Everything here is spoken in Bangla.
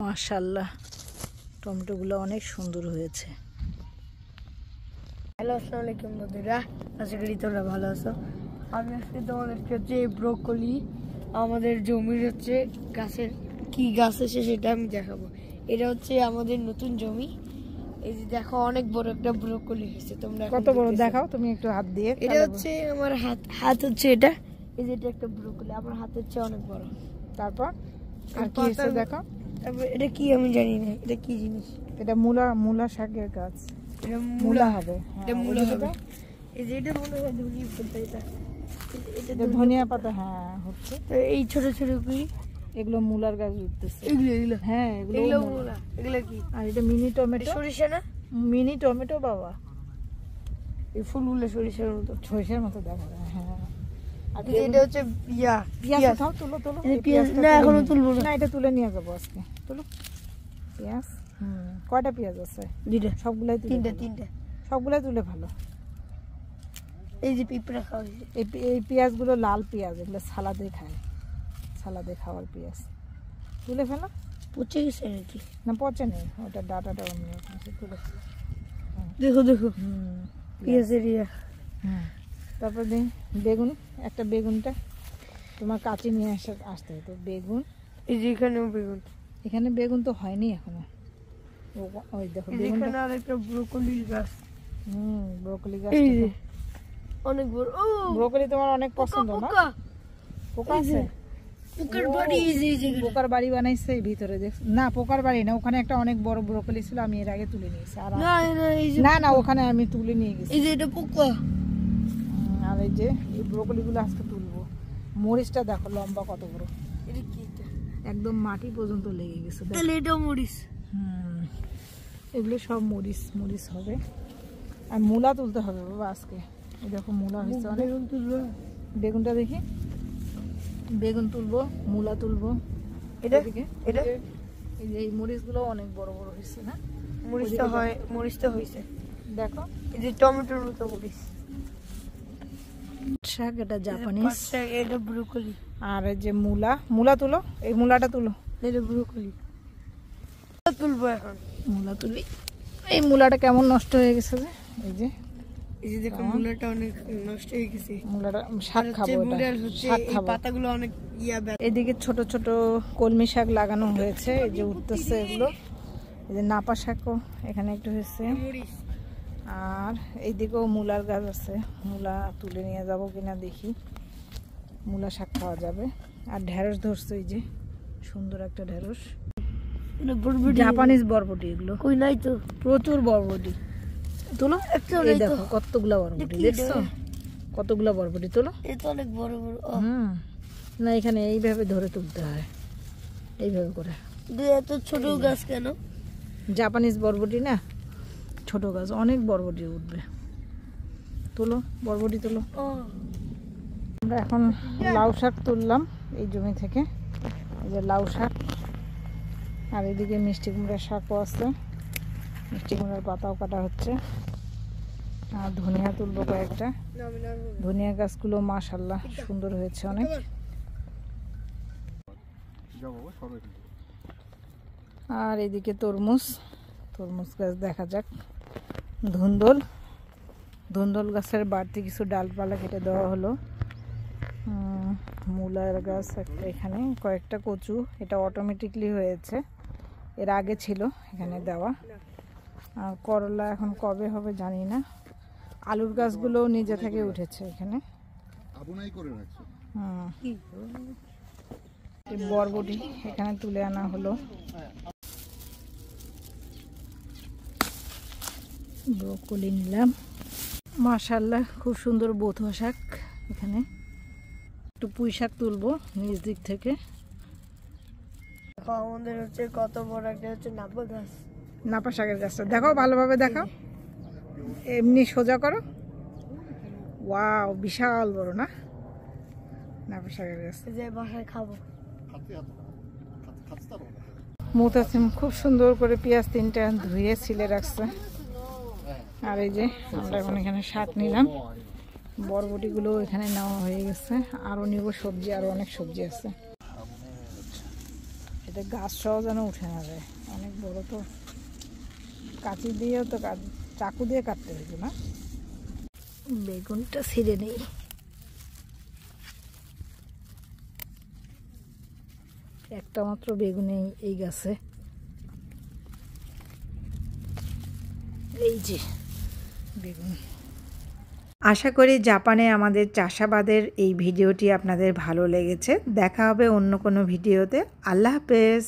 মাশাআল্লাহ, টমেটোগুলো অনেক সুন্দর হয়েছে। হ্যালো, আসসালামু আলাইকুম বন্ধুরা, আশা করি তোমরা ভালো আছো। আমি আজকে তোমাদেরকে হচ্ছে ব্রোকলি আমাদের জমির হচ্ছে গাছের কি গাছ আছে সেটা আমি দেখাবো। এটা হচ্ছে আমাদের নতুন জমি। এই যে দেখো, অনেক বড় একটা ব্রোকলি হয়েছে। তোমরা কত বড় দেখাও তুমি একটু হাত দিয়ে। এটা হচ্ছে আমার হাত হচ্ছে এটা। এই যে এটা একটা ব্রোকলি, আমার হাত হচ্ছে অনেক বড়। তারপর আর কি হয়েছে দেখো। তারপর এটা কি আমি জানি না, এটা কি জিনিস। এটা মূলা শাকের গাছ। এটা মূলা হবে। এটা মূলা হবে। এই যে এটা মনে হয় ধনিয়া পাতা। এটা ধনিয়া পাতা। হ্যাঁ হচ্ছে। এই ছোট ছোট কি এগুলো মূলার গাছ উঠতেছে। এগুলো হ্যাঁ এগুলো মূলা। এগুলো কি? আর এটা মিনি টমেটো। সরিষা না? মিনি টমেটো বাবা। এই ফুলগুলো সরিষার মতো, সরিষার মতো দেখা যায়। হ্যাঁ। আর এটা হচ্ছে পেঁয়াজ। তুলো পেঁয়াজ না, এখনো তুলবো না। এটা তুলে নিয়ে যাবো আজকে। তুলো পেঁয়াজ। কয়টা পেঁয়াজ আছে? দুইটা। সবগুলাই তিনটা সবগুলাই তুলে ভালো। এই যে পিঁপড়া খাওয়া হয়েছে। এই পেঁয়াজগুলো লাল পেঁয়াজ, এগুলো সালাদে খায়, সালাদে খাওয়ার পেঁয়াজ। তুলে ফেলো। পচে গেছে নাকি? না পচে নেই, ওটা ডাটাটা অন্য রকম আছে। তুলে ফেলো। দেখো পেঁয়াজের তারপর দিন বেগুন। একটা বেগুনটা তোমার কাঁচি নিয়ে আসতে হতো। বেগুন এই যে এখানেও বেগুন। এখানে বেগুন তো হয়নি এখনো। ওই দেখো বেগুনটা। আর একটা ব্রোকলি গাছ। ব্রোকলি গাছ অনেক বড়। ও ব্রোকলি তোমার অনেক পছন্দ না? পোকা আছে? পোকার বাড়ি। পোকার বাড়ি বানাইছে ভিতরে, দেখ না? পোকার বাড়ি না, ওখানে একটা অনেক বড় ব্রোকলি ছিল, আমি এর আগে তুলে নিয়েছি। আর না ওখানে আমি তুলে নিয়ে গেছি। এই যে এটা পোকা। আর এই যে এই ব্রোকলি গুলো আজকে তুলবো। মরিচটা দেখো লম্বা কত বড়। এটা কি? একদম মাটি পর্যন্ত লেগে গেছে। তাহলে এটা মরিচ। এগুলো সব মরিচ হবে। আর মূলা তুলতে হবে বাবা আজকে। এই দেখো মূলা হয়েছে অনেক। বেগুনটা দেখি। বেগুন তুলবো, মূলা তুলবো। এটা এই যে এই মরিচগুলো অনেক বড় বড় হয়েছে না? মরিচটা হয়েছে দেখো। এই যে টমেটোর মতো মরিচ। শাক, এটা জাপানিজ। এটা ব্রোকলি। আর এই যে মূলা তুলো। এই মূলাটা তুলো। এটা ব্রোকলি তুলবো এখন। মূলা তুলি। এই মূলাটা কেমন নষ্ট হয়ে গেছে যে। এই যে দেখো মূলাটা অনেক নষ্ট হয়ে গেছে। মূলাটা শাক খাবো। শাক খাবো। পাতাগুলো অনেক এদিকে ছোট ছোট কলমি শাক লাগানো হয়েছে, এই যে উঠতেছে এগুলো। এই যে নাপা শাকও এখানে একটু হয়েছে। আর এইদিকেও মূলার গাছ আছে। মূলা তুলে নিয়ে যাবো কিনা দেখি। মূলা শাক খাওয়া যাবে। আর ঢেঁড়স ধরছে, এই যে সুন্দর একটা ঢেঁড়স। জাপানিজ বরবটি এগুলো। কই নাই তো, প্রচুর বরবটি। তোলো। এই দেখো কতগুলা বরবটি, দেখছো? কতগুলা বরবটি তোলো। এটা অনেক বড় বড়। না এখানে এইভাবে ধরে তুলতে হয়, এইভাবে করে। এত ছোট গাছ কেন? জাপানিজ বরবটি না, ছোট গাছ, অনেক বরবটি উঠবে। তোলো বরবটি তোলো। আমরা এখন লাউ শাক তুললাম এই জমি থেকে। এই যে লাউ শাক। আর এদিকে মিষ্টি কুমড়ার শাকও আছে। মিষ্টি কুমড়ার পাতাও কাটা হচ্ছে। আর ধনিয়া তুলবো কয়েকটা। ধনিয়া গাছগুলো মাশাআল্লাহ সুন্দর হয়েছে অনেক। আর এদিকে তরমুজ গাছ দেখা যাক। ধুন্দল গাছের বাড়তি কিছু ডালপালা কেটে দেওয়া হলো। মূলার গাছ একটা, এখানে কয়েকটা কচু। এটা অটোমেটিকলি হয়েছে, এর আগে ছিল এখানে দেওয়া। আর করলা এখন কবে হবে জানি না। আলুর গাছগুলো নিজে থেকে উঠেছে এখানে। বরবটি এখানে তুলে আনা হলো। ব্রোকলি নিলাম। মাশাআল্লাহ খুব সুন্দর বথুয়া শাক। এখানে একটু পুঁই শাক তুলবো নিচ দিক থেকে। আমাদের হচ্ছে কত বড় একটা হচ্ছে নাপা গাছ। নাপা শাকের গাছটা দেখো, ভালোভাবে দেখো। এমনি সোজা করো। ওয়াও, বিশাল বড় না নাপা শাকের গাছ। যে বাসায় খাবো। মুতাসিম খুব সুন্দর করে পেঁয়াজ 3টা ধুয়ে ছিলে রাখছে। আর এই যে আমরা এখন এখানে শাক নিলাম। বরবটিগুলো এখানে নেওয়া হয়ে গেছে। আরও নিব সবজি, আরও অনেক সবজি আছে। এটা গাছ সহ যেন উঠে না যায়, অনেক বড় তো, কাঁচি দিয়েও তো চাকু দিয়ে কাটতে হয়েছে না। বেগুনটা ছিঁড়ে নেই। একটা মাত্র বেগুন এই গাছে, এই যে বেগুন। আশা করি জাপানে আমাদের চাষাবাদের এই ভিডিওটি আপনাদের ভালো লেগেছে। দেখা হবে অন্য কোনো ভিডিওতে। আল্লাহ হাফেজ।